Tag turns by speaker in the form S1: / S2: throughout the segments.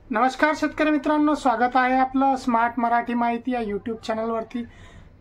S1: नमस्कार शेतकरी मित्रांनो, स्वागत आहे आपलं स्मार्ट मराठी माहिती या यूट्यूब चॅनलवरती।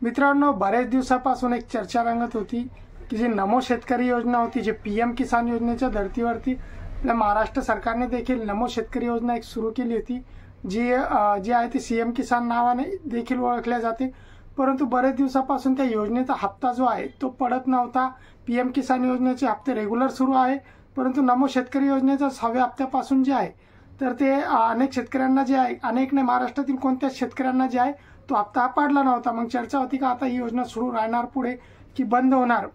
S1: मित्रांनो, बरेच दिवसापासून एक चर्चा रंगत होती की जी नमो शेतकरी योजना होती, जे पीएम किसान योजनेच्या धर्तीवरती आपल्या महाराष्ट्र सरकारने देखील नमो शेतकरी योजना एक सुरू केली होती, जी आहे ती सीएम किसान नावाने देखील ओळखल्या जाते। परंतु बरेच दिवसापासून त्या योजनेचा हप्ता जो आहे तो पडत नव्हता। पीएम किसान योजनेचे हप्ते रेग्युलर सुरू आहे, परंतु नमो शेतकरी योजनेचा 6व्या हप्त्यापासून जे आहे तर ते अनेक शेतकऱ्यांना जे आहे, अनेक नाही महाराष्ट्रातील कोणत्याच शेतकऱ्यांना जे आहे तो हप्ता पडला नव्हता। मग चर्चा होती का आता ही योजना सुरू राहणार पुढे की बंद होणार।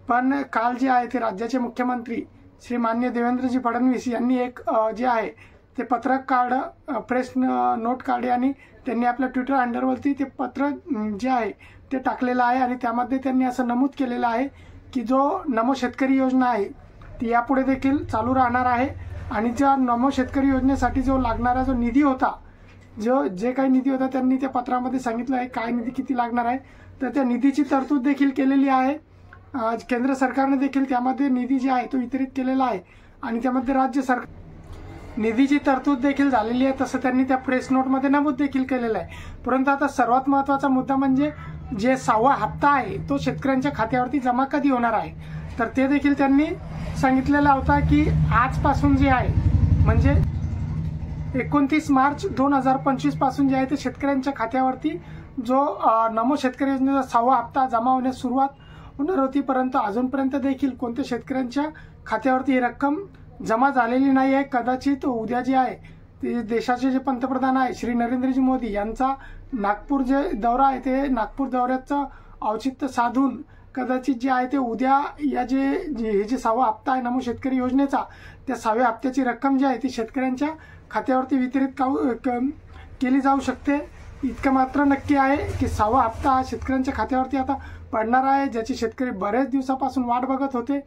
S1: पण काल जे आहे ते राज्याचे मुख्यमंत्री श्री माननीय देवेंद्रजी फडणवीस यांनी एक जे आहे ते पत्रक काढलं, प्रेस नोट काढली आणि त्यांनी आपल्या ट्विटर हँडलवरती ते पत्र जे आहे ते टाकलेलं आहे। आणि त्यामध्ये त्यांनी असं नमूद केलेलं आहे की जो नमो शेतकरी योजना आहे ती यापुढे देखील चालू राहणार आहे। आणि ज्या नमो शेतकरी योजनेसाठी जो लागणारा जो निधी होता, जे काही निधी होता त्यांनी त्या पत्रामध्ये सांगितलं आहे काय निधी किती लागणार आहे। तर त्या निधीची तरतूद देखील केलेली आहे। केंद्र सरकारने देखील त्यामध्ये निधी जे आहे तो वितरित केलेला आहे आणि त्यामध्ये राज्य सरकार निधीची तरतूद देखील झालेली आहे, तसं त्यांनी त्या प्रेस नोटमध्ये नमूद देखील केलेलं आहे। परंतु आता सर्वात महत्त्वाचा मुद्दा म्हणजे जे 6वा हप्ता आहे तो शेतकऱ्यांच्या खात्यावरती जमा कधी होणार आहे, तर ते देखील त्यांनी सांगितलेला होता की आजपासून जे आहे म्हणजे 29 मार्च 2025 पासून जे आहे ते शेतकऱ्यांच्या खात्यावरती जो नमो शेतकरी योजनेचा 6वा हप्ता जमा होण्यास सुरुवात होणार होती। परंतु अजूनपर्यंत देखील कोणत्या शेतकऱ्यांच्या खात्यावरती ही रक्कम जमा झालेली नाही आहे। कदाचित उद्या जे आहे ते देशाचे जे पंतप्रधान आहे श्री नरेंद्रजी मोदी यांचा नागपूर जे दौरा आहे ते नागपूर दौऱ्याचं औचित्य साधून कदाचित जे आहे ते उद्या हे जे 6वा हप्ता आहे नमो शेतकरी योजनेचा, त्या 6व्या हप्त्याची रक्कम जी आहे ती शेतकऱ्यांच्या खात्यावरती वितरित केली जाऊ शकते। इतकं मात्र नक्की आहे की 6वा हप्ता हा शेतकऱ्यांच्या खात्यावरती आता पडणार आहे, ज्याची शेतकरी बरेच दिवसापासून वाट बघत होते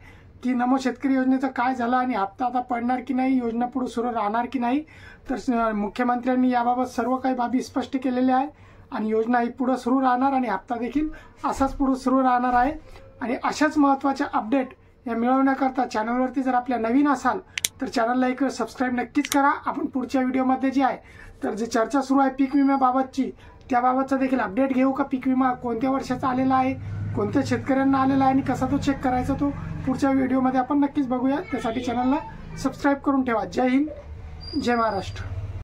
S1: की नमो शेतकरी योजनेचं काय झालं आणि हप्ता आता पडणार की नाही, योजना पुढे सुरू राहणार की नाही। तर मुख्यमंत्र्यांनी याबाबत सर्व काही बाबी स्पष्ट केलेल्या आहे आणि योजना ही पुढे सुरू राहणार आणि हप्ता देखील असाच पुढे सुरू राहणार आहे। आणि अशाच महत्त्वाच्या अपडेट या मिळवण्याकरता चॅनलवरती जर आपल्या नवीन असाल तर चॅनलला एक सबस्क्राईब नक्कीच करा। आपण पुढच्या व्हिडिओमध्ये जे आहे तर जे चर्चा सुरू आहे पीक विम्याबाबतची त्याबाबतचा देखील अपडेट घेऊ का, पीक विमा कोणत्या वर्षाचा आलेला आहे, कोणत्या शेतकऱ्यांना आलेला आहे आणि कसा तो चेक करायचा तो पुढच्या व्हिडिओमध्ये आपण नक्कीच बघूया। त्यासाठी चॅनलला सबस्क्राईब करून ठेवा। जय हिंद, जय महाराष्ट्र।